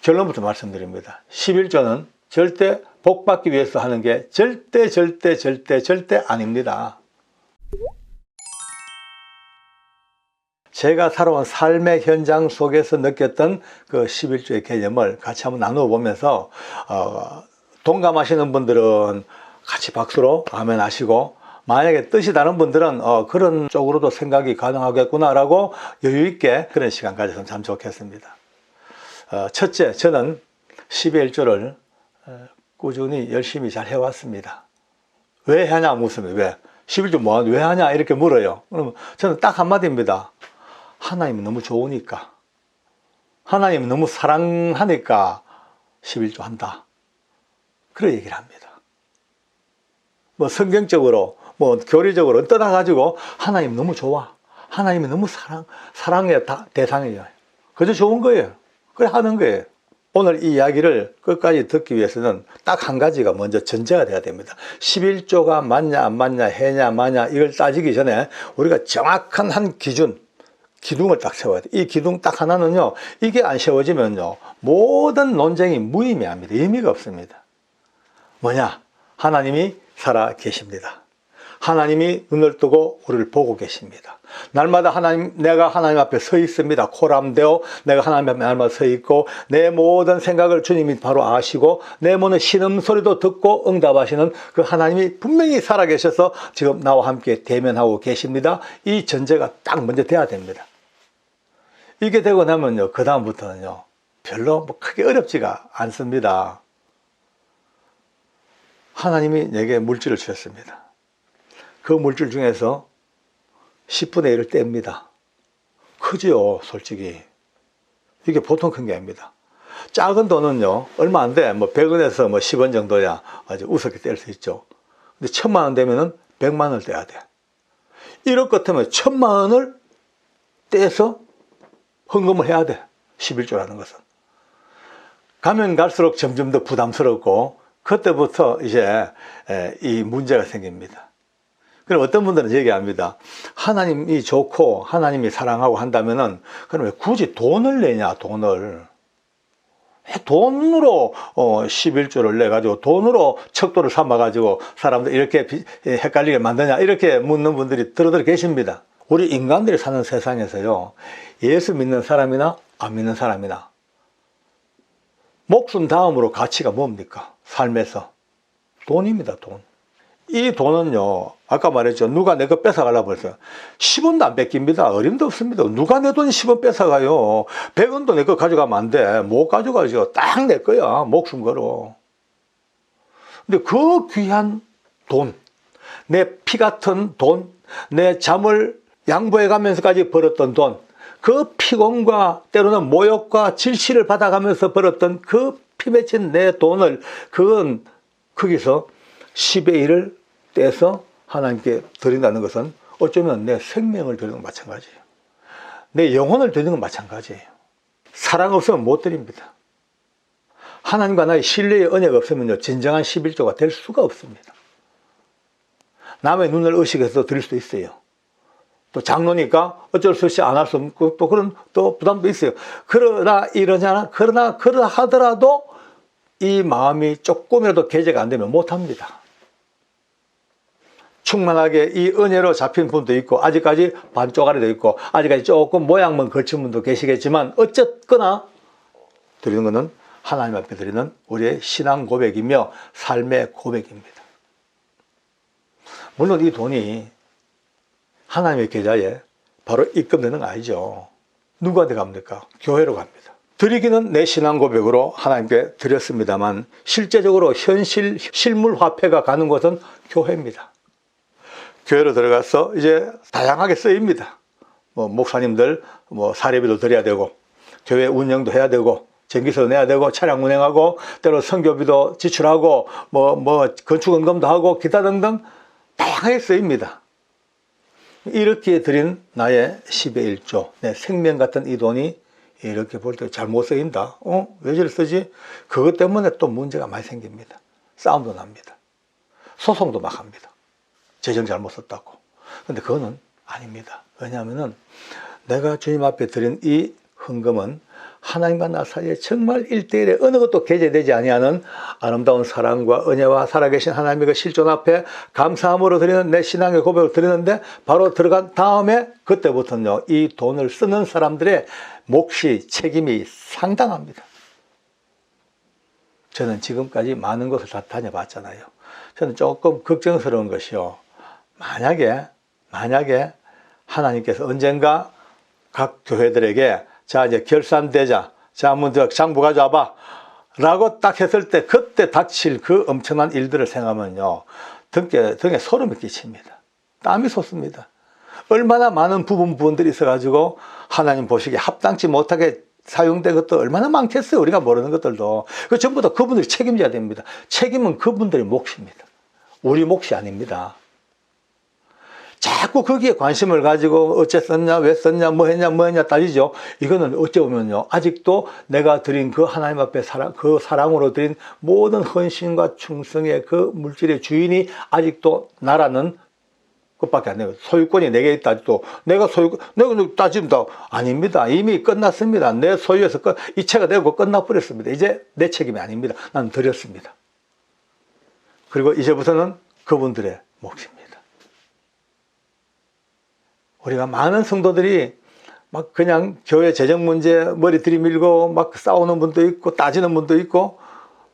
결론부터 말씀드립니다. 11조는 절대 복받기 위해서 하는 게 절대 아닙니다. 제가 살아온 삶의 현장 속에서 느꼈던 그 11조의 개념을 같이 한번 나누어 보면서 동감하시는 분들은 같이 박수로 아멘 하시고, 만약에 뜻이 다른 분들은 그런 쪽으로도 생각이 가능하겠구나라고 여유있게 그런 시간 가졌으면 참 좋겠습니다. 첫째, 저는 12의 1조를 꾸준히 열심히 잘 해왔습니다. 왜 하냐 묻습니다. 왜? 11조 뭐하냐? 왜 하냐? 이렇게 물어요. 그러면 저는 딱 한마디입니다. 하나님이 너무 좋으니까, 하나님이 너무 사랑하니까 11조 한다. 그런 얘기를 합니다. 뭐 성경적으로, 뭐 교리적으로 떠나가지고 하나님 너무 좋아, 하나님이 너무 사랑의 대상이에요. 그저 좋은 거예요. 그래 하는 거예요. 오늘 이 이야기를 끝까지 듣기 위해서는 딱 한 가지가 먼저 전제가 돼야 됩니다. 11조가 맞냐 안 맞냐, 해냐 마냐 이걸 따지기 전에 우리가 정확한 한 기둥을 딱 세워야 돼. 이 기둥 딱 하나는요, 이게 안 세워지면요, 모든 논쟁이 무의미합니다. 의미가 없습니다. 뭐냐? 하나님이 살아 계십니다. 하나님이 눈을 뜨고 우리를 보고 계십니다. 날마다 내가 하나님 앞에 서 있습니다. 코람되어 내가 하나님 앞에 날마다 서 있고, 내 모든 생각을 주님이 바로 아시고, 내 모든 신음소리도 듣고 응답하시는 그 하나님이 분명히 살아계셔서 지금 나와 함께 대면하고 계십니다. 이 전제가 딱 먼저 돼야 됩니다. 이게 되고 나면요, 그 다음부터는요, 별로 크게 어렵지가 않습니다. 하나님이 내게 물질을 주셨습니다. 그 물질 중에서 10분의 1을 뗍니다. 크지요, 솔직히. 이게 보통 큰 게 아닙니다. 작은 돈은요, 얼마 안 돼. 뭐 100원에서 뭐 10원 정도야 아주 우습게 뗄 수 있죠. 근데 1000만 원 되면은 100만 원을 떼야 돼. 1억 같으면 1000만 원을 떼서 헌금을 해야 돼. 11조라는 것은. 가면 갈수록 점점 더 부담스럽고, 그때부터 이제 이 문제가 생깁니다. 그럼 어떤 분들은 얘기합니다. 하나님이 좋고 하나님이 사랑하고 한다면은 그럼 왜 굳이 돈을 내냐, 돈을. 왜 돈으로 11조를 내가지고 돈으로 척도를 삼아가지고 사람들 이렇게 헷갈리게 만드냐, 이렇게 묻는 분들이 들어들 계십니다. 우리 인간들이 사는 세상에서요, 예수 믿는 사람이나 안 믿는 사람이나 목숨 다음으로 가치가 뭡니까? 삶에서 돈입니다. 돈. 이 돈은요, 아까 말했죠, 누가 내 거 뺏어가려고 했어요. 10원도 안 뺏깁니다. 어림도 없습니다. 누가 내 돈 10원 뺏어가요? 100원도 내 거 가져가면 안 돼. 못 가져가죠. 딱 내 거야, 목숨 걸어. 근데 그 귀한 돈, 내 피 같은 돈, 내 잠을 양보해 가면서까지 벌었던 돈, 그 피곤과 때로는 모욕과 질시를 받아가면서 벌었던 그 피 맺힌 내 돈을, 그건 거기서 10의 1을 떼서 하나님께 드린다는 것은 어쩌면 내 생명을 드리는 건 마찬가지예요. 내 영혼을 드리는 건 마찬가지예요. 사랑 없으면 못 드립니다. 하나님과 나의 신뢰의 은혜가 없으면요, 진정한 11조가 될 수가 없습니다. 남의 눈을 의식해서 드릴 수도 있어요. 또 장로니까 어쩔 수 없이 안 할 수 없고, 또 그런 또 부담도 있어요. 그러나 하더라도 이 마음이 조금이라도 개재가 안 되면 못 합니다. 충만하게 이 은혜로 잡힌 분도 있고, 아직까지 반쪽알이 돼 있고, 아직까지 조금 모양만 걸친 분도 계시겠지만, 어쨌거나 드리는 것은 하나님 앞에 드리는 우리의 신앙 고백이며 삶의 고백입니다. 물론 이 돈이 하나님의 계좌에 바로 입금되는 거 아니죠. 누구한테 갑니까? 교회로 갑니다. 드리기는 내 신앙 고백으로 하나님께 드렸습니다만, 실제적으로 실물 화폐가 가는 곳은 교회입니다. 교회로 들어가서 이제 다양하게 쓰입니다. 뭐 목사님들 사례비도 드려야 되고, 교회 운영도 해야 되고, 전기세도 내야 되고, 차량 운행하고, 때로 선교비도 지출하고, 건축원금도 하고, 기타 등등 다양하게 쓰입니다. 이렇게 드린 나의 10의 1조, 내 생명 같은 이 돈이 이렇게 볼 때 잘못 쓰인다. 왜 저리 쓰지? 그것 때문에 또 문제가 많이 생깁니다. 싸움도 납니다. 소송도 막 합니다. 재정 잘못 썼다고. 근데 그거는 아닙니다. 왜냐하면은 내가 주님 앞에 드린 이 헌금은 하나님과 나 사이에 정말 1대1에 어느 것도 개재되지 아니하는 아름다운 사랑과 은혜와 살아계신 하나님의 그 실존 앞에 감사함으로 드리는 내 신앙의 고백을 드리는데, 바로 들어간 다음에 그때부터는요, 이 돈을 쓰는 사람들의 몫이, 책임이 상당합니다. 저는 지금까지 많은 곳을 다 다녀봤잖아요. 저는 조금 걱정스러운 것이요, 만약에 하나님께서 언젠가 각 교회들에게 자 이제 결산되자, 자 한번 장부 가져와봐 라고 딱 했을 때, 그때 닥칠 그 엄청난 일들을 생각하면요, 등에 소름이 끼칩니다. 땀이 솟습니다. 얼마나 많은 부분들이 있어가지고 하나님 보시기에 합당치 못하게 사용된 것도 얼마나 많겠어요. 우리가 모르는 것들도. 그 전부 다 그분들이 책임져야 됩니다. 책임은 그분들의 몫입니다. 우리 몫이 아닙니다. 자꾸 거기에 관심을 가지고 어째 썼냐, 왜 썼냐, 뭐 했냐 따지죠. 이거는 어찌 보면요, 아직도 내가 드린 그 하나님 앞에 그 사랑으로 드린 모든 헌신과 충성의 그 물질의 주인이 아직도 나라는 것밖에 안 돼요. 소유권이 내게 있다. 또 내가 따집니다. 아닙니다. 이미 끝났습니다. 내 소유에서 이체가 되고 끝나버렸습니다. 이제 내 책임이 아닙니다. 나는 드렸습니다. 그리고 이제부터는 그분들의 몫입니다. 우리가 많은 성도들이 막 그냥 교회 재정 문제 머리 들이밀고 막 싸우는 분도 있고 따지는 분도 있고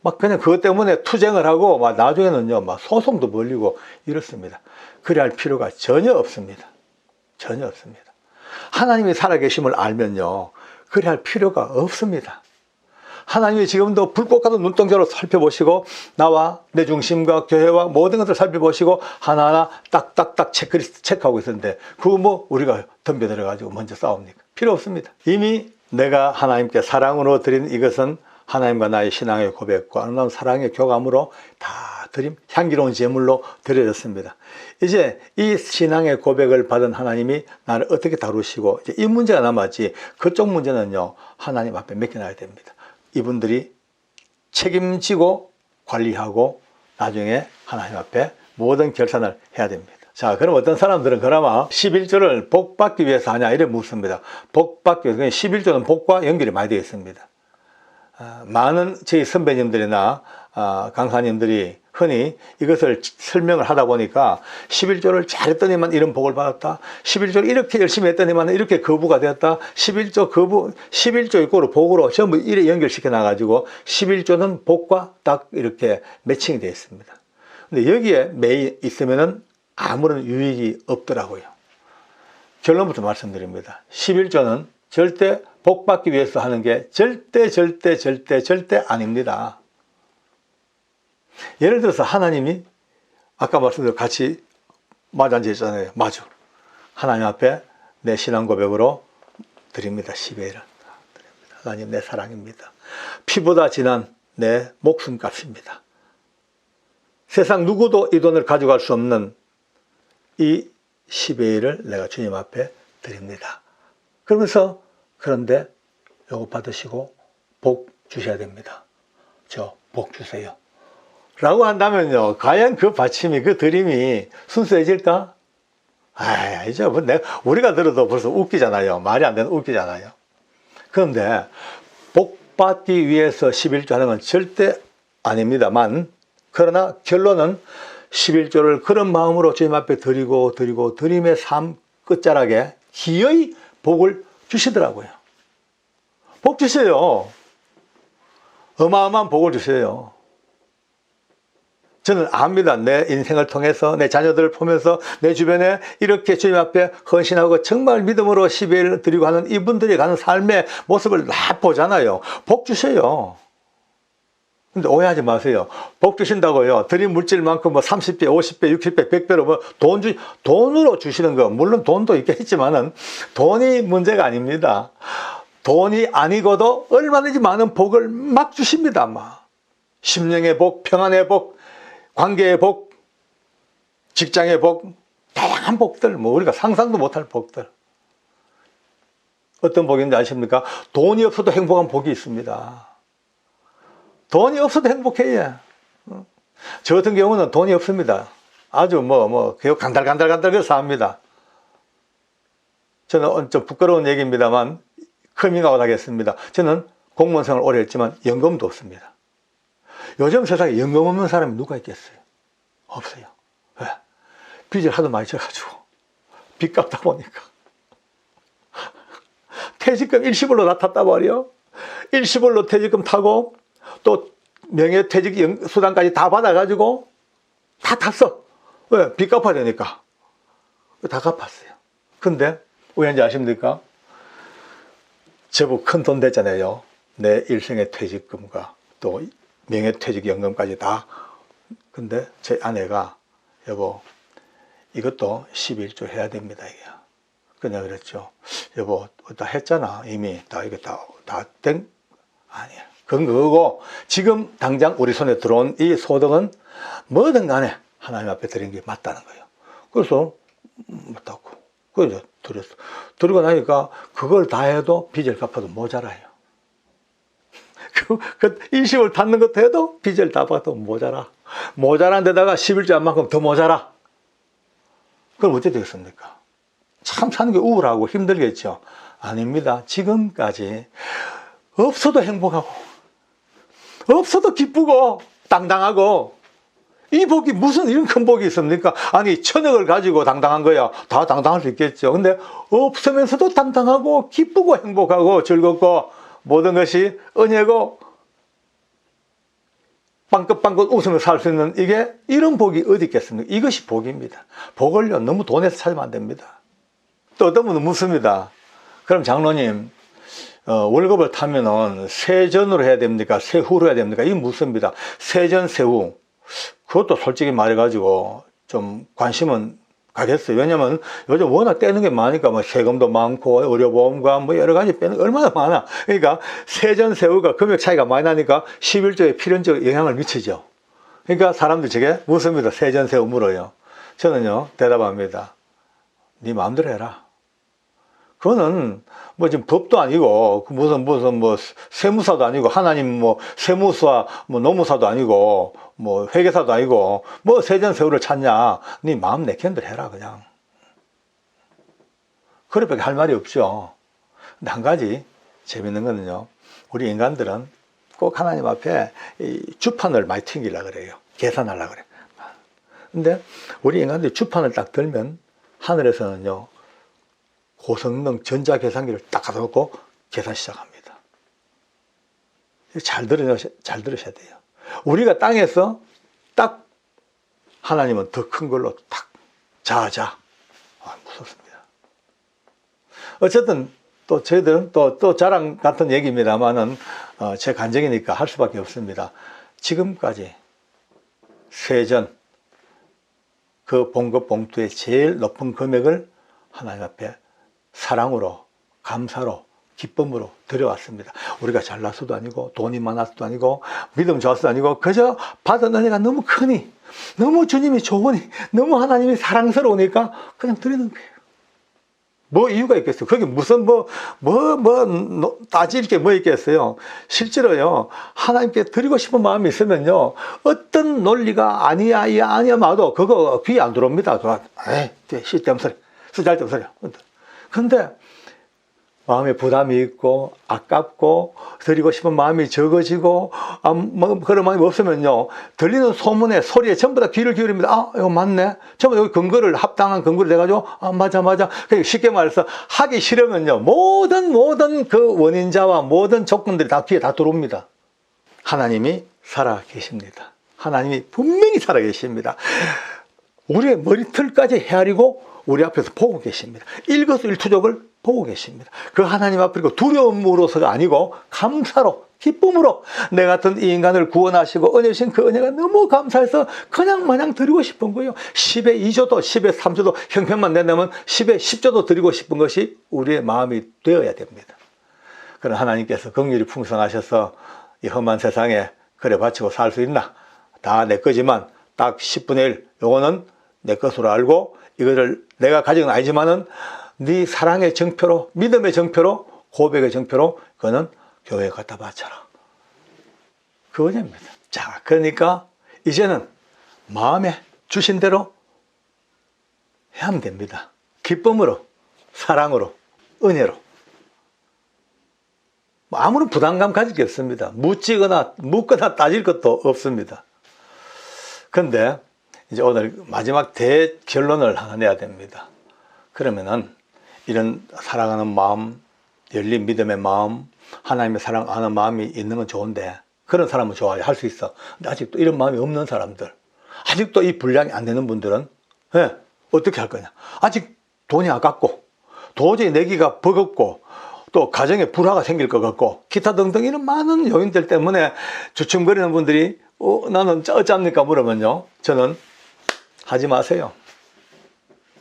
막 그냥 그것 때문에 투쟁을 하고 막 나중에는요, 막 소송도 벌리고 이렇습니다. 그래 할 필요가 전혀 없습니다. 전혀 없습니다. 하나님이 살아계심을 알면요, 그래 할 필요가 없습니다. 하나님이 지금도 불꽃 같은 눈동자로 살펴보시고 나와 내 중심과 교회와 모든 것을 살펴보시고 하나하나 딱딱딱 체크하고 있었는데, 그거 뭐 우리가 덤벼들어가지고 먼저 싸웁니까? 필요 없습니다. 이미 내가 하나님께 사랑으로 드린 이것은 하나님과 나의 신앙의 고백과 아름다운 사랑의 교감으로 다 드림, 향기로운 제물로 드려졌습니다. 이제 이 신앙의 고백을 받은 하나님이 나를 어떻게 다루시고, 이제 이 문제가 남았지, 그쪽 문제는요, 하나님 앞에 맡겨놔야 됩니다. 이분들이 책임지고 관리하고 나중에 하나님 앞에 모든 결산을 해야 됩니다. 자, 그럼 어떤 사람들은 그나마 11조를 복 받기 위해서 하냐 이래 묻습니다. 복 받기 위해서, 11조는 복과 연결이 많이 되어 있습니다. 많은 저희 선배님들이나 강사님들이 흔히 이것을 설명을 하다 보니까 11조를 잘했더니만 이런 복을 받았다, 11조를 이렇게 열심히 했더니만 이렇게 거부가 되었다, 11조 거부, 11조 이꼬르 복으로 전부 이래 연결시켜 놔가지고 11조는 복과 딱 이렇게 매칭이 되어 있습니다. 근데 여기에 매이 있으면은 아무런 유익이 없더라고요. 결론부터 말씀드립니다. 11조는 절대 복 받기 위해서 하는 게 절대 아닙니다. 예를 들어서 하나님이 아까 말씀드린 같이 마주 앉아있잖아요. 마주. 하나님 앞에 내 신앙 고백으로 드립니다. 10회를. 하나님 내 사랑입니다. 피보다 진한 내 목숨값입니다. 세상 누구도 이 돈을 가져갈 수 없는 이 10회를 내가 주님 앞에 드립니다. 그러면서 그런데 요거 받으시고 복 주셔야 됩니다. 저 복 주세요. 라고 한다면요, 과연 그 받침이, 그 드림이 순수해질까? 이제 뭐 우리가 들어도 벌써 웃기잖아요. 말이 안 되는 웃기잖아요. 그런데 복 받기 위해서 11조 하는 건 절대 아닙니다만, 그러나 결론은 11조를 그런 마음으로 주님 앞에 드리고 드림의 삶 끝자락에 기어이 복을 주시더라고요. 복 주세요. 어마어마한 복을 주세요. 저는 압니다. 내 인생을 통해서 내 자녀들을 보면서 내 주변에 이렇게 주님 앞에 헌신하고 정말 믿음으로 12일 드리고 하는 이분들이 가는 삶의 모습을 다 보잖아요. 복 주세요. 근데 오해하지 마세요. 복 주신다고요, 드린 물질만큼 뭐 30배, 50배, 60배, 100배로 뭐 돈으로 주시는 거, 물론 돈도 있겠지만은 돈이 문제가 아닙니다. 돈이 아니고도 얼마든지 많은 복을 막 주십니다. 막 심령의 복, 평안의 복, 관계의 복, 직장의 복, 다양한 복들, 뭐 우리가 상상도 못할 복들. 어떤 복인지 아십니까? 돈이 없어도 행복한 복이 있습니다. 돈이 없어도 행복해요. 저 같은 경우는 돈이 없습니다. 아주 간달간달 그래서 삽니다. 저는 좀 부끄러운 얘기입니다만, 커밍아웃 하겠습니다. 저는 공무원 생활 오래 했지만 연금도 없습니다. 요즘 세상에 연금 없는 사람이 누가 있겠어요? 없어요. 왜? 빚을 하도 많이 져가지고 빚 갚다 보니까 퇴직금 일시불로 다 탔단 말이요. 일시불로 퇴직금 타고 또 명예퇴직 수당까지 다 받아가지고 다 탔어. 왜? 빚 갚아야 되니까. 다 갚았어요. 근데 왜인지 아십니까? 제법 큰 돈 됐잖아요. 내 일생의 퇴직금과 또 명예퇴직연금까지 다. 근데 제 아내가 여보 이것도 11조 해야 됩니다. 이게. 그냥 그랬죠. 여보 다 했잖아. 이미 다 이게 다 된 아니야. 그건 그거고 지금 당장 우리 손에 들어온 이 소득은 뭐든 간에 하나님 앞에 드린 게 맞다는 거예요. 그래서 맞다고. 그래서 드렸어. 드리고 나니까 그걸 다 해도 빚을 갚아도 모자라요. 그 일시불 닫는 것도 해도 빚을 다 갚아도 모자라. 모자란 데다가 11조 한 만큼 더 모자라. 그럼 어떻게 되겠습니까? 참 사는 게 우울하고 힘들겠죠. 아닙니다. 지금까지 없어도 행복하고 없어도 기쁘고 당당하고 이 복이 무슨 이런 큰 복이 있습니까? 아니 천억을 가지고 당당한 거야. 다 당당할 수 있겠죠. 근데 없으면서도 당당하고 기쁘고 행복하고 즐겁고 모든 것이 은혜고 빵긋빵긋 웃으며 살 수 있는 이게 이런 복이 어디 있겠습니까? 이것이 복입니다. 복을요 너무 돈에서 찾으면 안 됩니다. 또 어떤 분은 묻습니다. 그럼 장로님 월급을 타면은 세전으로 해야 됩니까? 세후로 해야 됩니까? 이게 묻습니다. 세전 세후 그것도 솔직히 말해가지고 좀 관심은 가겠어요. 왜냐면 요즘 워낙 떼는 게 많으니까 뭐 세금도 많고 의료보험과 뭐 여러 가지 빼는 게 얼마나 많아. 그러니까 세전 세후가 금액 차이가 많이 나니까 11조에 필연적 영향을 미치죠. 그러니까 사람들 제게 묻습니다. 세전 세후 물어요. 저는요 대답합니다. 네 마음대로 해라. 그거는 뭐 지금 법도 아니고 무슨 뭐 세무사도 아니고 하나님 뭐 세무사 뭐 노무사도 아니고 뭐 회계사도 아니고 뭐 세전세후를 찾냐. 네 마음 내키는 대로 해라 그냥. 그래밖에 할 말이 없죠. 근데 한 가지 재밌는 거는요. 우리 인간들은 꼭 하나님 앞에 이 주판을 많이 튕기려고 그래요. 계산하려고 그래. 근데 우리 인간들이 주판을 딱 들면 하늘에서는요. 고성능 전자계산기를 딱 갖다 놓고 계산 시작합니다. 잘 들으셔야 돼요. 우리가 땅에서 딱 하나님은 더 큰 걸로 딱 자자. 무섭습니다. 어쨌든 또 저희들은 또 자랑 같은 얘기입니다만은 제 간증이니까 할 수밖에 없습니다. 지금까지 세전 그 봉급 봉투의 제일 높은 금액을 하나님 앞에 사랑으로, 감사로, 기쁨으로 드려왔습니다. 우리가 잘나서도 아니고 돈이 많아서도 아니고 믿음 좋아서도 아니고 그저 받은 은혜가 너무 크니 너무 주님이 좋으니 너무 하나님이 사랑스러우니까 그냥 드리는 거예요. 뭐 이유가 있겠어요? 그게 무슨 따질 게 뭐 있겠어요? 실제로요 하나님께 드리고 싶은 마음이 있으면요 어떤 논리가 아니야 마도 그거 귀에 안 들어옵니다. 에이 쓸데없는 소리 쓸데없는 소리. 근데 마음에 부담이 있고 아깝고 드리고 싶은 마음이 적어지고 뭐 그런 마음이 없으면요 들리는 소문에 소리에 전부 다 귀를 기울입니다. 이거 맞네. 전부 여기 근거를 합당한 근거를 대가지고 맞아. 쉽게 말해서 하기 싫으면요 모든 그 원인자와 모든 조건들이 다 귀에 다 들어옵니다. 하나님이 살아 계십니다. 하나님이 분명히 살아 계십니다. 우리의 머리털까지 헤아리고 우리 앞에서 보고 계십니다. 일거수일투족을 보고 계십니다. 그 하나님 앞에 두려움으로서가 아니고 감사로 기쁨으로 내 같은 이 인간을 구원하시고 은혜 주신 그 은혜가 너무 감사해서 그냥 마냥 드리고 싶은 거예요. 10의 2조도 10의 3조도 형편만 낸다면 10의 10조도 드리고 싶은 것이 우리의 마음이 되어야 됩니다. 그런 하나님께서 긍휼이 풍성하셔서 이 험한 세상에 그래 바치고 살 수 있나? 다 내 거지만 딱 10분의 1 요거는 내 것으로 알고 이거를 내가 가진 건 아니지만은 네 사랑의 정표로 믿음의 정표로 고백의 정표로 그거는 교회에 갖다 바쳐라. 그 은혜입니다. 자, 그러니까 이제는 마음에 주신 대로 하면 됩니다. 기쁨으로, 사랑으로, 은혜로. 뭐 아무런 부담감 가질 게 없습니다. 묻거나 따질 것도 없습니다. 그런데 이제 오늘 마지막 대결론을 하나 내야 됩니다. 그러면은 이런 사랑하는 마음, 열린 믿음의 마음, 하나님의 사랑하는 마음이 있는 건 좋은데, 그런 사람은 좋아요. 할 수 있어. 근데 아직도 이런 마음이 없는 사람들, 아직도 이 분량이 안 되는 분들은 어떻게 할 거냐. 아직 돈이 아깝고 도저히 내기가 버겁고 또 가정에 불화가 생길 것 같고 기타 등등 이런 많은 요인들 때문에 주춤거리는 분들이 나는 어쩝니까 물으면요, 저는 하지 마세요.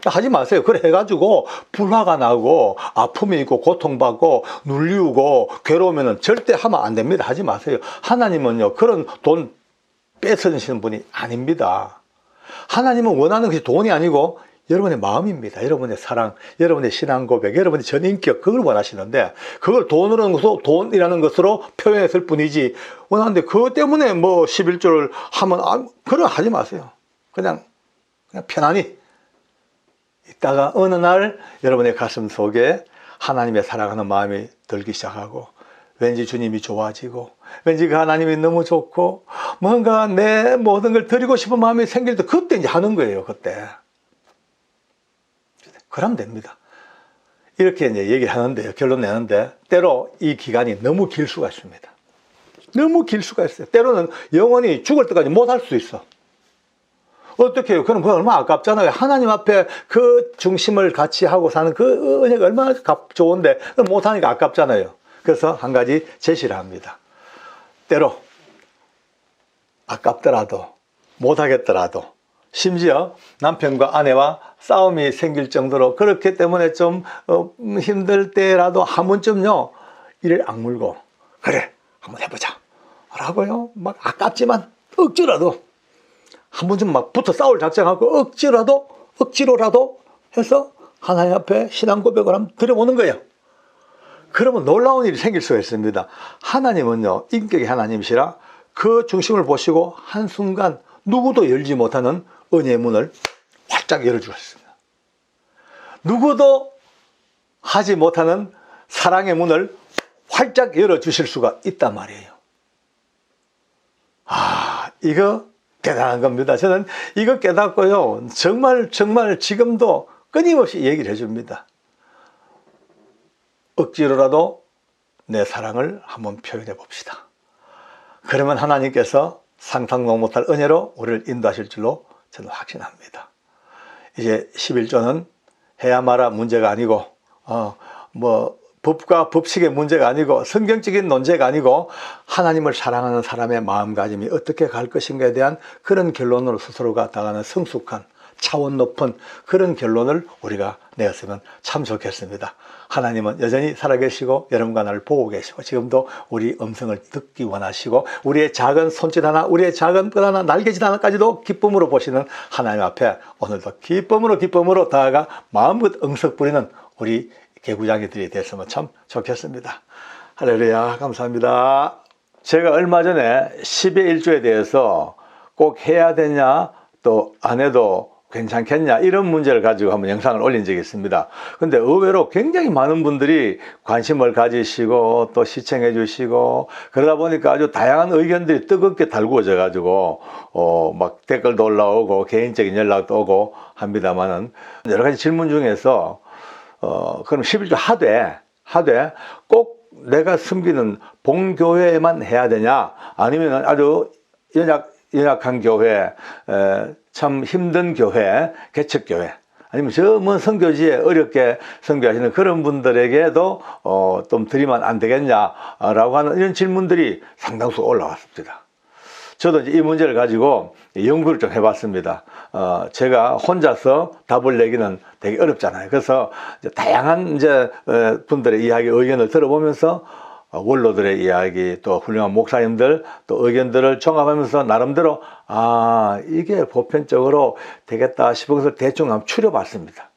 하지 마세요. 그래 해가지고 불화가 나고 아픔이 있고 고통받고 눌리우고 괴로우면 절대 하면 안 됩니다. 하지 마세요. 하나님은요, 그런 돈 뺏어주시는 분이 아닙니다. 하나님은 원하는 것이 돈이 아니고 여러분의 마음입니다. 여러분의 사랑, 여러분의 신앙 고백, 여러분의 전인격, 그걸 원하시는데 그걸 돈이라는 것으로 표현했을 뿐이지, 원하는데 그것 때문에 뭐 11조를 하면 그런 하지 마세요. 그냥 편안히 있다가 어느 날 여러분의 가슴 속에 하나님의 사랑하는 마음이 들기 시작하고 왠지 주님이 좋아지고 왠지 그 하나님이 너무 좋고 뭔가 내 모든 걸 드리고 싶은 마음이 생길 때 그때 이제 하는 거예요. 그때. 그러면 됩니다. 이렇게 이제 얘기를 하는데요. 결론 내는데 때로 이 기간이 너무 길 수가 있습니다. 너무 길 수가 있어요. 때로는 영원히 죽을 때까지 못 할 수 있어. 어떻게 해요? 그럼 그건 얼마나 아깝잖아요. 하나님 앞에 그 중심을 같이 하고 사는 그 은혜가 얼마나 좋은데 못하니까 아깝잖아요. 그래서 한 가지 제시를 합니다. 때로 아깝더라도 못하겠더라도 심지어 남편과 아내와 싸움이 생길 정도로 그렇기 때문에 좀 힘들 때라도 한 번쯤요, 이를 악물고 그래 한번 해보자 라고요, 막 아깝지만 억지로라도 한 번쯤 막 붙어 싸울 작정하고 억지로라도 해서 하나님 앞에 신앙 고백을 한번 드려보는 거예요. 그러면 놀라운 일이 생길 수가 있습니다. 하나님은요, 인격의 하나님이시라 그 중심을 보시고 한순간 누구도 열지 못하는 은혜의 문을 활짝 열어주셨습니다. 누구도 하지 못하는 사랑의 문을 활짝 열어주실 수가 있단 말이에요. 이거 대단한 겁니다. 저는 이거 깨닫고요, 정말 지금도 끊임없이 얘기를 해줍니다. 억지로라도 내 사랑을 한번 표현해 봅시다. 그러면 하나님께서 상상도 못할 은혜로 우리를 인도하실 줄로 저는 확신합니다. 이제 11조는 해야 마라 문제가 아니고 법과 법칙의 문제가 아니고 성경적인 논제가 아니고 하나님을 사랑하는 사람의 마음가짐이 어떻게 갈 것인가에 대한 그런 결론으로 스스로가 나가는 성숙한 차원 높은 그런 결론을 우리가 내었으면 참 좋겠습니다. 하나님은 여전히 살아계시고 여러분과 나를 보고 계시고 지금도 우리 음성을 듣기 원하시고 우리의 작은 손짓 하나, 우리의 작은 것 하나, 날개짓 하나까지도 기쁨으로 보시는 하나님 앞에 오늘도 기쁨으로 다가가 마음껏 응석 부리는 우리 개구장이들이 됐으면 참 좋겠습니다. 할렐루야, 감사합니다. 제가 얼마 전에 10의 1조에 대해서 꼭 해야 되냐 또 안 해도 괜찮겠냐 이런 문제를 가지고 한번 영상을 올린 적이 있습니다. 근데 의외로 굉장히 많은 분들이 관심을 가지시고 또 시청해 주시고 그러다 보니까 아주 다양한 의견들이 뜨겁게 달구어져 가지고 막 댓글도 올라오고 개인적인 연락도 오고 합니다만은 여러 가지 질문 중에서 그럼 11조 하되 꼭 내가 섬기는 본교회에만 해야 되냐 아니면 아주 연약한 교회, 참 힘든 교회, 개척교회 아니면 저 먼 선교지에 어렵게 선교하시는 그런 분들에게도 좀 드리면 안 되겠냐라고 하는 이런 질문들이 상당수 올라왔습니다. 저도 이제 이 문제를 가지고 연구를 좀 해봤습니다. 제가 혼자서 답을 내기는 되게 어렵잖아요. 그래서 이제 다양한 분들의 이야기, 의견을 들어보면서 원로들의 이야기, 또 훌륭한 목사님들, 또 의견들을 종합하면서 나름대로 이게 보편적으로 되겠다 싶은 것을 대충 한번 추려봤습니다.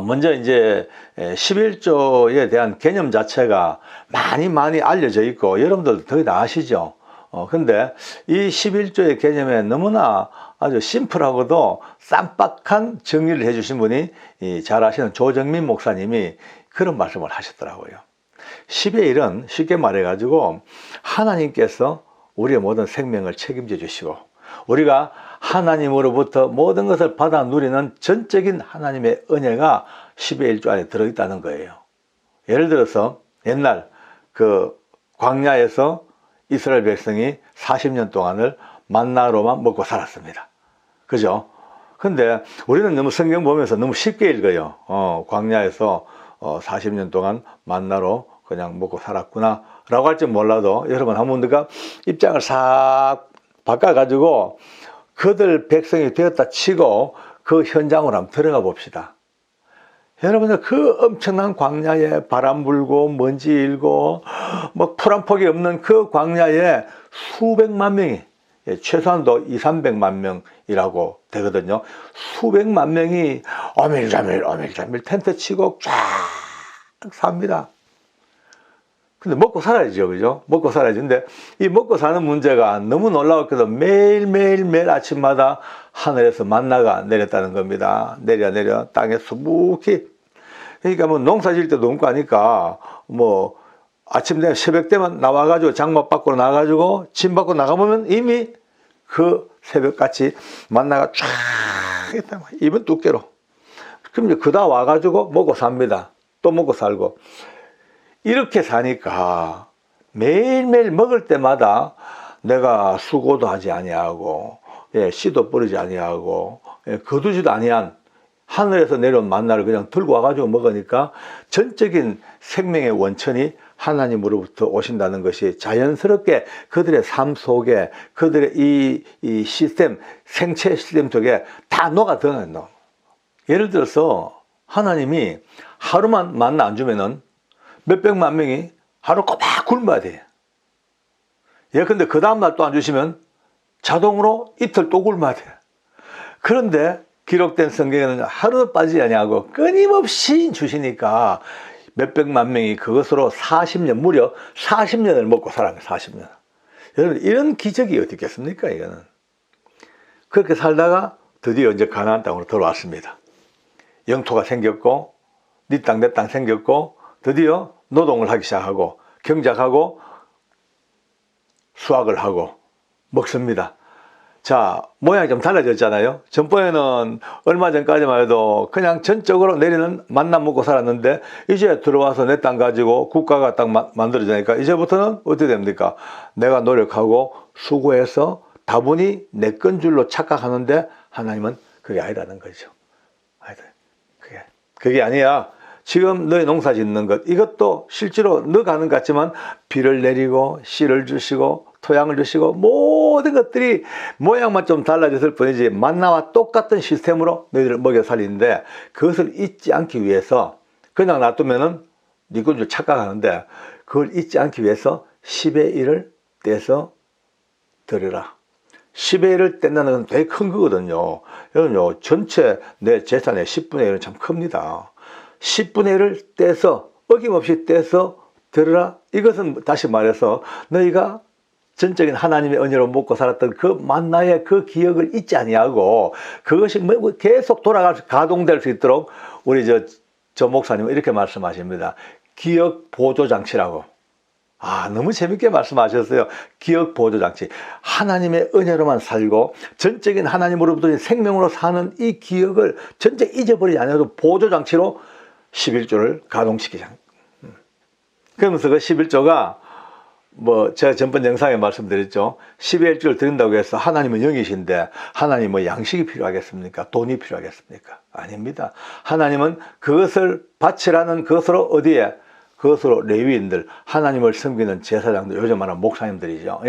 먼저 이제 11조에 대한 개념 자체가 많이 알려져 있고 여러분들도 거의 다 아시죠. 근데 이 11조의 개념에 너무나 아주 심플하고도 쌈박한 정리를 해주신 분이 잘 아시는 조정민 목사님이 그런 말씀을 하셨더라고요. 10의 1은 쉽게 말해가지고 하나님께서 우리의 모든 생명을 책임져 주시고 우리가 하나님으로부터 모든 것을 받아 누리는 전적인 하나님의 은혜가 10의 1조 안에 들어있다는 거예요. 예를 들어서 옛날 그 광야에서 이스라엘 백성이 40년 동안을 만나로만 먹고 살았습니다. 그죠? 근데 우리는 너무 성경 보면서 너무 쉽게 읽어요. 광야에서 40년 동안 만나로 그냥 먹고 살았구나 라고 할지 몰라도 여러분 한번 우리가 입장을 싹 바꿔가지고 그들 백성이 되었다 치고 그 현장으로 한번 들어가 봅시다. 여러분들 그 엄청난 광야에 바람 불고 먼지 일고 뭐 풀 한 폭이 없는 그 광야에 수백만 명이 최소한도 200~300만 명이라고 되거든요. 수백만 명이 어밀자밀 텐트 치고 쫙 삽니다. 근데 먹고 살아야죠, 그죠? 먹고 살아야지. 근데 이 먹고 사는 문제가 너무 놀라웠거든. 매일 아침마다 하늘에서 만나가 내렸다는 겁니다. 내려 땅에 수북히. 그러니까 뭐 농사 지을 때도 없고 하니까 뭐 아침 되면 새벽 되면 나와가지고 장막 밖으로 나가가지고 집 밖으로 나가보면 이미 그 새벽같이 만나가 쫙 있다. 입은 두께로. 그럼 이제 그다 와가지고 먹고 삽니다. 또 먹고 살고. 이렇게 사니까 매일매일 먹을 때마다 내가 수고도 하지 아니하고 씨도 뿌리지 아니하고 거두지도 아니한 하늘에서 내려온 만나를 그냥 들고 와가지고 먹으니까 전적인 생명의 원천이 하나님으로부터 오신다는 것이 자연스럽게 그들의 삶 속에 그들의 이 시스템, 생체 시스템 속에 다 녹아들어요. 예를 들어서 하나님이 하루만 만나 안 주면은 몇백만 명이 하루 꼬박 굶어야 돼요. 근데 그 다음날 또 안 주시면 자동으로 이틀 또 굶어야 돼요. 그런데 기록된 성경에는 하루도 빠지지 아니하고 끊임없이 주시니까 몇백만 명이 그것으로 40년, 무려 40년을 먹고 살아요. 40년. 여러분, 이런 기적이 어디 있겠습니까? 이거는. 그렇게 살다가 드디어 이제 가나안 땅으로 들어왔습니다. 영토가 생겼고, 네 땅, 내 땅 생겼고, 드디어 노동을 하기 시작하고, 경작하고, 수확을 하고, 먹습니다. 자, 모양이 좀 달라졌잖아요. 전번에는 얼마 전까지만 해도 그냥 전적으로 내리는 만나 먹고 살았는데 이제 들어와서 내 땅 가지고 국가가 딱 만들어지니까 이제부터는 어떻게 됩니까? 내가 노력하고 수고해서 다분히 내 건 줄로 착각하는데 하나님은 그게 아니라는 거죠. 그게 아니야. 지금 너희 농사 짓는 것, 이것도 실제로 너 가는 것 같지만 비를 내리고 씨를 주시고 토양을 주시고 모든 것들이 모양만 좀 달라졌을 뿐이지 만나와 똑같은 시스템으로 너희들을 먹여 살리는데 그것을 잊지 않기 위해서 그냥 놔두면은 네 건 줄 착각하는데 그걸 잊지 않기 위해서 10의 1을 떼서 드려라. 10의 1을 뗀다는 건 되게 큰 거거든요. 여러분요, 전체 내 재산의 10분의 1은 참 큽니다. 10분의 1을 떼서 어김없이 떼서 드려라. 이것은 다시 말해서 너희가 전적인 하나님의 은혜로 먹고 살았던 그 만나의 그 기억을 잊지 아니하고 그것이 계속 돌아가서 가동될 수 있도록 우리 저 목사님은 이렇게 말씀하십니다. 기억 보조 장치라고. 너무 재밌게 말씀하셨어요. 기억 보조 장치. 하나님의 은혜로만 살고 전적인 하나님으로부터 생명으로 사는 이 기억을 전체 잊어버리지 않아도 보조 장치로 11조를 가동시키자. 그러면서 그 11조가 제가 전번 영상에 말씀드렸죠. 10의 1조를 드린다고 해서 하나님은 영이신데 하나님은 양식이 필요하겠습니까? 돈이 필요하겠습니까? 아닙니다. 하나님은 그것을 바치라는 그것으로 어디에? 그것으로 레위인들, 하나님을 섬기는 제사장들, 요즘 말하는 목사님들이죠.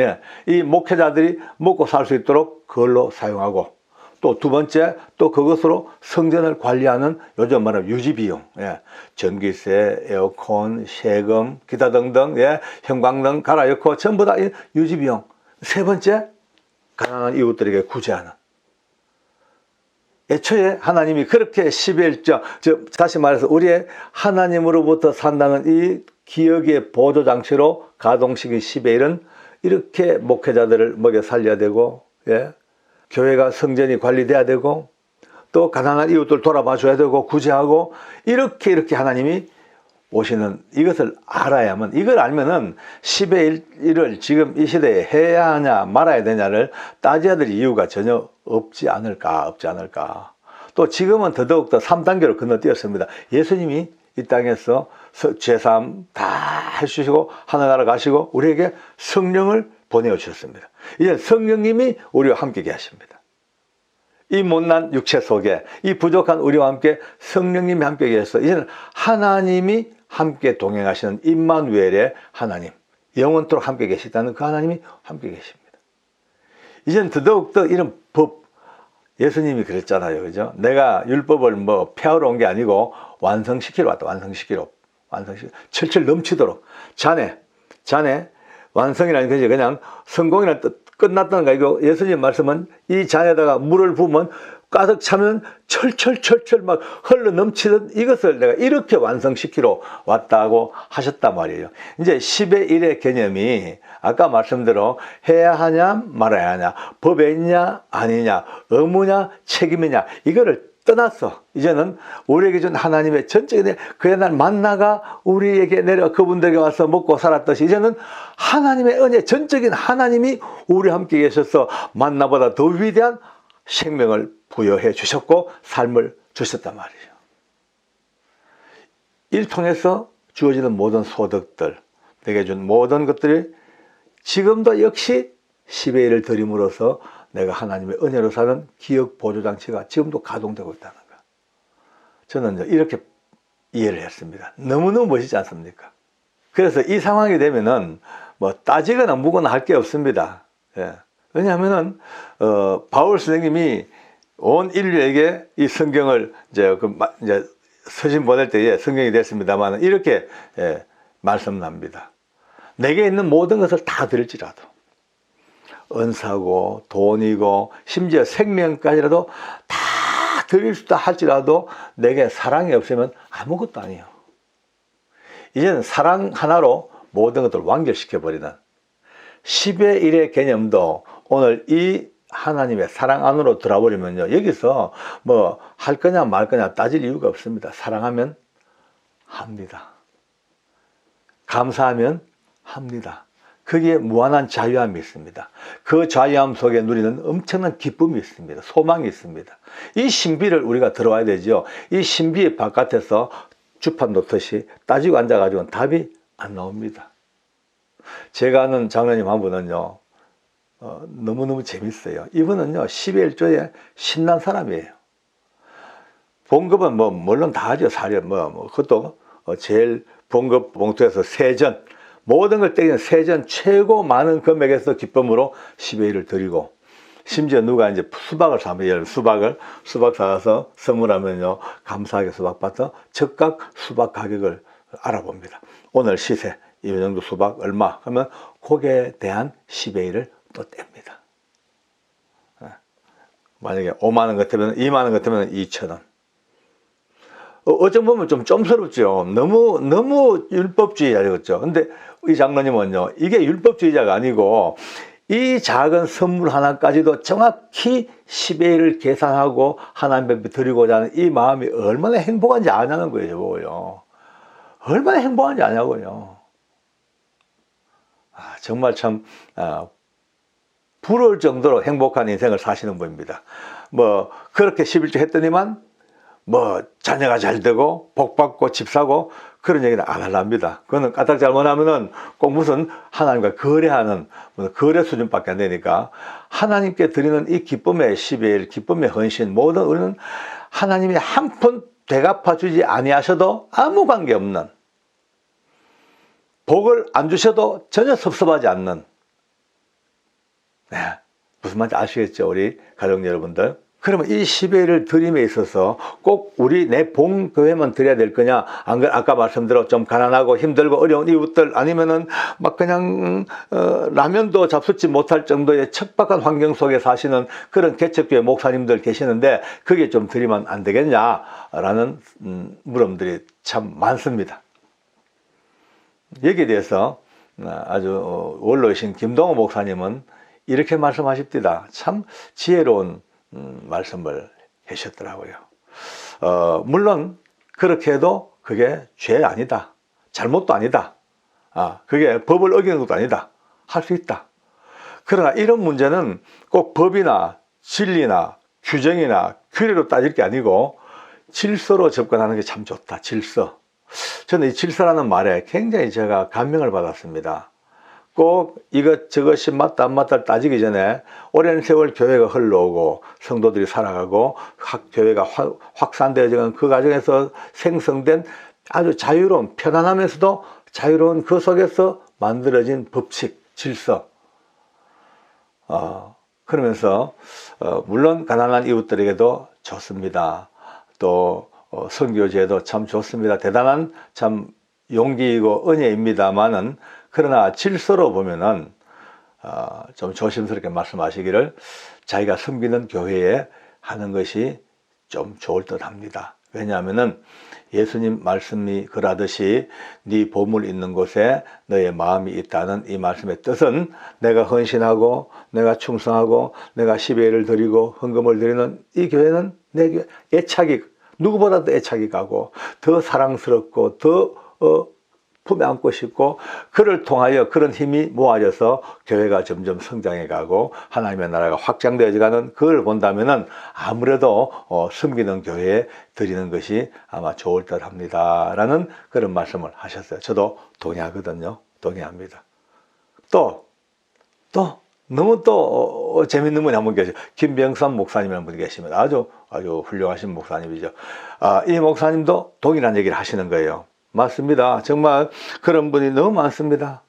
이 목회자들이 먹고 살 수 있도록 그걸로 사용하고 또 두 번째, 또 그것으로 성전을 관리하는 요즘 말하는 유지비용, 전기세, 에어컨, 세금, 기타 등등, 형광등 갈아넣고 전부 다 유지비용. 세 번째, 가난한 이웃들에게 구제하는. 애초에 하나님이 그렇게 10의 1조, 다시 말해서 우리의 하나님으로부터 산다는 이 기억의 보조장치로 가동시킨 10의 1은 이렇게 목회자들을 먹여 살려야 되고, 교회가 성전이 관리돼야 되고 또 가난한 이웃들 돌아봐 줘야 되고 구제하고 이렇게 하나님이 오시는 이것을 알아야만, 이걸 알면은 10의 1을 지금 이 시대에 해야 하냐 말아야 되냐를 따져야 될 이유가 전혀 없지 않을까. 또 지금은 더더욱더 3단계로 건너뛰었습니다. 예수님이 이 땅에서 죄사함 다 해주시고 하늘나라 가시고 우리에게 성령을 보내주셨습니다. 이제 성령님이 우리와 함께 계십니다. 이 못난 육체 속에 이 부족한 우리와 함께 성령님이 함께 계셔서 이제는 하나님이 함께 동행하시는 임마누엘의 하나님, 영원토록 함께 계시다는 그 하나님이 함께 계십니다. 이제는 더더욱더 이런 법, 예수님이 그랬잖아요. 그죠? 내가 율법을 뭐 폐하러 온 게 아니고 완성시키러 왔다. 완성시키러. 철철 넘치도록. 자네 완성이라는 것이 그냥 성공이라는 뜻 끝났다는 거 아니고 예수님 말씀은 이 잔에다가 물을 부으면 가득 차면 철철 막 흘러 넘치는 이것을 내가 이렇게 완성시키러 왔다고 하셨단 말이에요. 이제 10의 1의 개념이 아까 말씀대로 해야 하냐 말아야 하냐, 법에 있냐 아니냐, 의무냐 책임이냐 이거를 떠났어. 이제는 우리에게 준 하나님의 전적인 그의 날 만나가 우리에게 내려 그분들에게 와서 먹고 살았듯이 이제는 하나님의 은혜, 전적인 하나님이 우리와 함께 계셔서 만나보다 더 위대한 생명을 부여해 주셨고 삶을 주셨단 말이죠. 이를 통해서 주어지는 모든 소득들, 내게 준 모든 것들이 지금도 역시 10의 1을 드림으로써 내가 하나님의 은혜로 사는 기억 보조장치가 지금도 가동되고 있다는 거. 저는 이렇게 이해를 했습니다. 너무너무 멋있지 않습니까? 그래서 이 상황이 되면은 뭐 따지거나 묻거나 할 게 없습니다. 예. 왜냐하면은 바울 선생님이 온 인류에게 이 성경을 이제 서신 보낼 때에 성경이 됐습니다만 이렇게 말씀납니다. 내게 있는 모든 것을 다 드릴지라도 은사고 돈이고 심지어 생명까지라도 다 드릴 수 있다 할지라도 내게 사랑이 없으면 아무것도 아니에요. 이제는 사랑 하나로 모든 것들을 완결시켜버리는 10의 1의 개념도 오늘 이 하나님의 사랑 안으로 들어버리면요, 여기서 뭐 할 거냐 말 거냐 따질 이유가 없습니다. 사랑하면 합니다. 감사하면 합니다. 거기에 무한한 자유함이 있습니다. 그 자유함 속에 누리는 엄청난 기쁨이 있습니다. 소망이 있습니다. 이 신비를 우리가 들어와야 되죠. 이 신비의 바깥에서 주판 놓듯이 따지고 앉아가지고는 답이 안 나옵니다. 제가 아는 장로님 한 분은요, 너무너무 재밌어요. 이분은요, 10의 1조에 신난 사람이에요. 봉급은 뭐, 물론 다 하죠. 사료, 그것도 제일 봉급 봉투에서 세전, 모든 걸 떼기는 세전 최고 많은 금액에서 기쁨으로 10의 1을 드리고, 심지어 누가 이제 수박을 사면, 수박 사서 선물하면요, 감사하게 수박 받아 즉각 수박 가격을 알아봅니다. 오늘 시세, 이 정도 수박 얼마? 하면 거기에 대한 10의 1을 또 뗍니다. 만약에 5만 원 같으면, 2만 원 같으면 2천 원. 어쩜 보면 좀 쫌스럽죠. 너무 율법주의자였죠. 근데 이 장로님은요, 이게 율법주의자가 아니고 이 작은 선물 하나까지도 정확히 10의 1을 계산하고 하나님 앞에 드리고자 하는 이 마음이 얼마나 행복한지 아냐는 거예요, 저거요. 얼마나 행복한지 아냐고요. 정말 참 부러울 정도로 행복한 인생을 사시는 분입니다. 뭐 그렇게 11조 했더니만 뭐 자녀가 잘 되고 복 받고 집 사고 그런 얘기는 안 하랍니다. 그거는 까딱 잘못하면은 꼭 무슨 하나님과 거래하는 거래 수준밖에 안 되니까 하나님께 드리는 이 기쁨의 10의 1, 기쁨의 헌신 모든 우리는 하나님이 한 푼 되갚아 주지 아니하셔도 아무 관계없는, 복을 안 주셔도 전혀 섭섭하지 않는, 네, 무슨 말인지 아시겠죠, 우리 가족 여러분들? 그러면 이 10의 1을 드림에 있어서 꼭 우리 내 본교회만 드려야 될 거냐? 안 그래, 아까 말씀대로 좀 가난하고 힘들고 어려운 이웃들, 아니면은 막 그냥 라면도 잡수지 못할 정도의 척박한 환경 속에 사시는 그런 개척교회 목사님들 계시는데 그게 좀 드리면 안 되겠냐라는 물음들이 참 많습니다. 여기에 대해서 아주 원로이신 김동호 목사님은 이렇게 말씀하십니다. 참 지혜로운 말씀을 하셨더라고요. 물론 그렇게 해도 그게 죄 아니다. 잘못도 아니다. 그게 법을 어기는 것도 아니다. 할 수 있다. 그러나 이런 문제는 꼭 법이나 진리나 규정이나 규례로 따질 게 아니고 질서로 접근하는 게 참 좋다. 질서. 저는 이 질서라는 말에 굉장히 제가 감명을 받았습니다. 꼭 저것이 맞다 안 맞다를 따지기 전에 오랜 세월 교회가 흘러오고 성도들이 살아가고 교회가 확산되어지는 그 과정에서 생성된 아주 자유로운, 편안하면서도 자유로운 그 속에서 만들어진 법칙, 질서. 그러면서 물론 가난한 이웃들에게도 좋습니다. 또 선교제도 참 좋습니다. 대단한 참 용기이고 은혜입니다만은, 그러나 질서로 보면은 좀 조심스럽게 말씀하시기를 자기가 섬기는 교회에 하는 것이 좀 좋을 듯 합니다. 왜냐하면은 예수님 말씀이 그러하듯이 네 보물 있는 곳에 너의 마음이 있다는 이 말씀의 뜻은 내가 헌신하고 내가 충성하고 내가 십예를 드리고 헌금을 드리는 이 교회는 내 교회, 애착이 누구보다도 애착이 가고 더 사랑스럽고 더 품에 안고 싶고, 그를 통하여 그런 힘이 모아져서 교회가 점점 성장해 가고 하나님의 나라가 확장되어져 가는 그걸 본다면은 아무래도 섬기는 교회에 드리는 것이 아마 좋을 듯 합니다 라는 그런 말씀을 하셨어요. 저도 동의하거든요. 동의합니다. 또 너무 또 재밌는 분이 한 분 계세요. 김병삼 목사님이라는 분이 계십니다. 아주 훌륭하신 목사님이죠. 이 목사님도 동일한 얘기를 하시는 거예요. 맞습니다. 정말 그런 분이 너무 많습니다.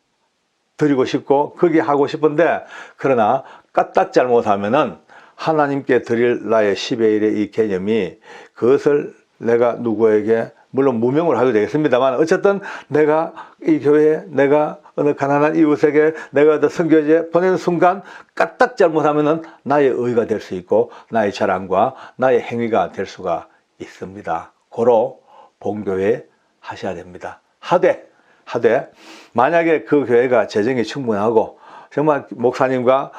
드리고 싶고 그게 하고 싶은데, 그러나 까딱 잘못하면은 하나님께 드릴 나의 10의 1의 이 개념이, 그것을 내가 누구에게 물론 무명으로 하도 되겠습니다만 어쨌든 내가 이 교회에, 내가 어느 가난한 이웃에게 내가 어떤 선교지에 보내는 순간 까딱 잘못하면은 나의 의가 될 수 있고 나의 자랑과 나의 행위가 될 수가 있습니다. 고로 본교회 하셔야 됩니다. 하되 만약에 그 교회가 재정이 충분하고 정말 목사님과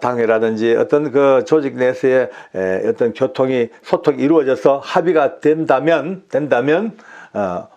당회라든지 어떤 그 조직 내에서의 어떤 소통이 이루어져서 합의가 된다면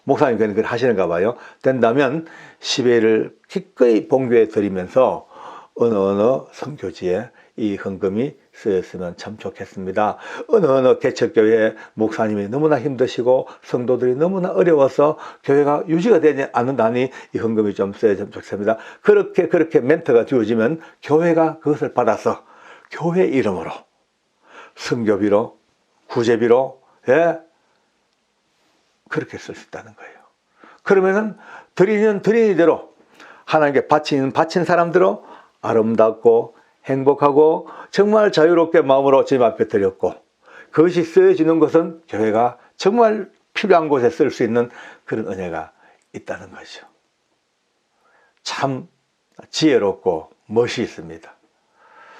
목사님 그걸 하시는가 봐요. 된다면 10회를 기꺼이 본교에 드리면서 어느 선교지에 이 헌금이 쓰였으면 참 좋겠습니다. 어느 개척교회 목사님이 너무나 힘드시고 성도들이 너무나 어려워서 교회가 유지가 되지 않는다니 이 헌금이 좀 쓰여졌으면 좋겠습니다. 그렇게 멘트가 주어지면 교회가 그것을 받아서 교회 이름으로 선교비로 구제비로 그렇게 쓸 수 있다는 거예요. 그러면은 드리는 대로 하나님께 바친 사람대로 아름답고 행복하고 정말 자유롭게 마음으로 주님 앞에 드렸고, 그것이 쓰여지는 것은 교회가 정말 필요한 곳에 쓸 수 있는 그런 은혜가 있다는 거죠. 참 지혜롭고 멋이 있습니다.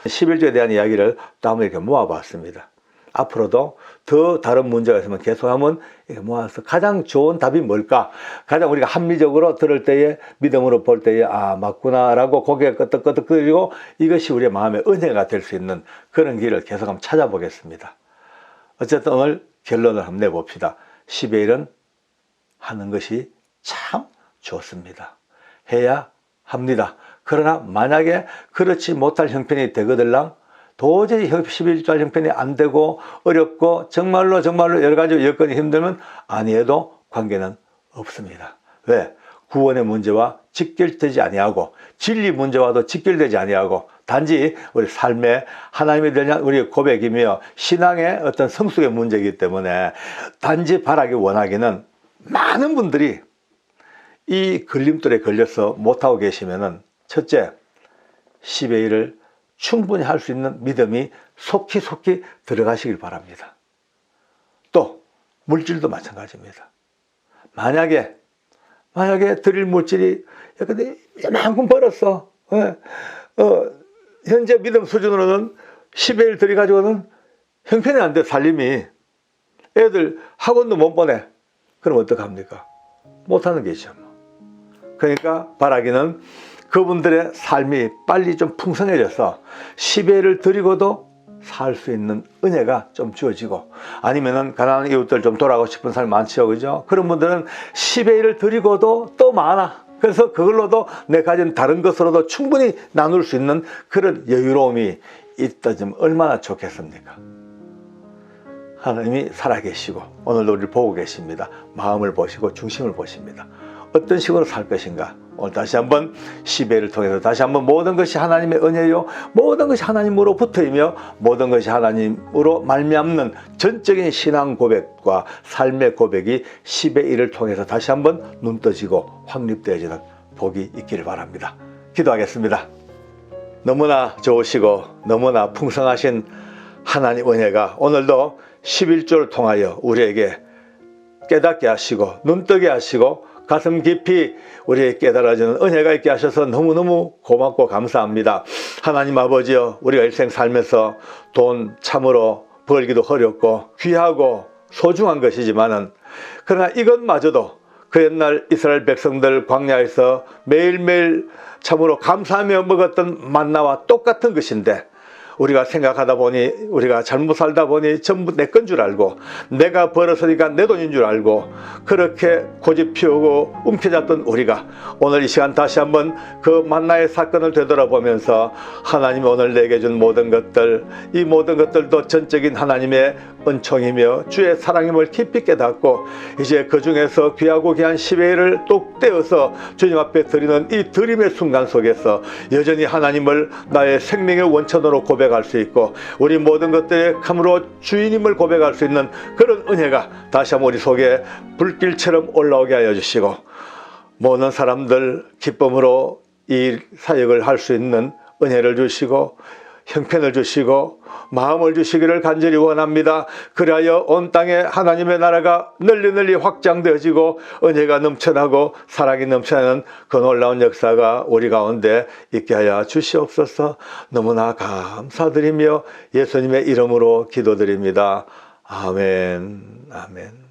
11조에 대한 이야기를 또 한번 이렇게 모아봤습니다. 앞으로도 더 다른 문제가 있으면 계속 한번 모아서 가장 좋은 답이 뭘까? 가장 우리가 합리적으로 들을 때에, 믿음으로 볼 때에 맞구나 라고 고개가 끄덕끄덕 끓이고 이것이 우리의 마음의 은혜가 될 수 있는 그런 길을 계속 한번 찾아보겠습니다. 어쨌든 오늘 결론을 한번 내봅시다. 10의 1은 하는 것이 참 좋습니다. 해야 합니다. 그러나 만약에 그렇지 못할 형편이 되거들랑 도저히 11조 형편이 안 되고 어렵고 정말로 여러 가지 여건이 힘들면 아니해도 관계는 없습니다. 왜? 구원의 문제와 직결되지 아니하고 진리 문제와도 직결되지 아니하고 단지 우리 삶의 하나님에 대한 우리의 고백이며 신앙의 어떤 성숙의 문제이기 때문에 단지 바라기 원하기는 많은 분들이 이 걸림돌에 걸려서 못하고 계시면은 첫째, 10의 1을 충분히 할 수 있는 믿음이 속히 들어가시길 바랍니다. 또 물질도 마찬가지입니다. 만약에 드릴 물질이 이만큼 벌었어. 현재 믿음 수준으로는 10의 1 드려가지고는 형편이 안 돼, 살림이. 애들 학원도 못 보내. 그럼 어떡합니까? 못하는 게죠. 그러니까 바라기는 그분들의 삶이 빨리 좀 풍성해져서 10회를 드리고도 살 수 있는 은혜가 좀 주어지고, 아니면은 가난한 이웃들 좀 돌아가고 싶은 사람이 많죠, 그죠? 그런 분들은 10의 1을 드리고도 또 많아. 그래서 그걸로도 내 가진 다른 것으로도 충분히 나눌 수 있는 그런 여유로움이 있다면 얼마나 좋겠습니까? 하나님이 살아계시고 오늘도 우리를 보고 계십니다. 마음을 보시고 중심을 보십니다. 어떤 식으로 살 것인가? 오늘 다시 한번 10의 1을 통해서 다시 한번 모든 것이 하나님의 은혜요, 모든 것이 하나님으로부터이며 모든 것이 하나님으로 말미암는 전적인 신앙 고백과 삶의 고백이 10의 1을 통해서 다시 한번 눈 떠지고 확립되어지는 복이 있기를 바랍니다. 기도하겠습니다. 너무나 좋으시고 너무나 풍성하신 하나님 은혜가 오늘도 11조를 통하여 우리에게 깨닫게 하시고 눈뜨게 하시고 가슴 깊이 우리에게 깨달아지는 은혜가 있게 하셔서 너무너무 고맙고 감사합니다. 하나님 아버지여, 우리가 일생 살면서 돈 참으로 벌기도 어렵고 귀하고 소중한 것이지만은, 그러나 이것마저도 그 옛날 이스라엘 백성들 광야에서 매일매일 참으로 감사하며 먹었던 만나와 똑같은 것인데, 우리가 생각하다 보니, 우리가 잘못 살다 보니 전부 내 건 줄 알고, 내가 벌었으니까 내 돈인 줄 알고 그렇게 고집 피우고 움켜잡던 우리가 오늘 이 시간 다시 한번 그 만나의 사건을 되돌아보면서 하나님이 오늘 내게 준 모든 것들, 이 모든 것들도 전적인 하나님의 은총이며 주의 사랑임을 깊이 깨닫고, 이제 그 중에서 귀하고 귀한 10의 1을 똑 떼어서 주님 앞에 드리는 이 드림의 순간 속에서 여전히 하나님을 나의 생명의 원천으로 고백할 수 있고, 우리 모든 것들의 참으로 주인임을 고백할 수 있는 그런 은혜가 다시 한번 우리 속에 불길처럼 올라오게 하여 주시고, 모든 사람들 기쁨으로 이 사역을 할 수 있는 은혜를 주시고 형편을 주시고 마음을 주시기를 간절히 원합니다. 그리하여 온 땅에 하나님의 나라가 널리 확장되어지고 은혜가 넘쳐나고 사랑이 넘쳐나는 그 놀라운 역사가 우리 가운데 있게 하여 주시옵소서. 너무나 감사드리며 예수님의 이름으로 기도드립니다. 아멘. 아멘.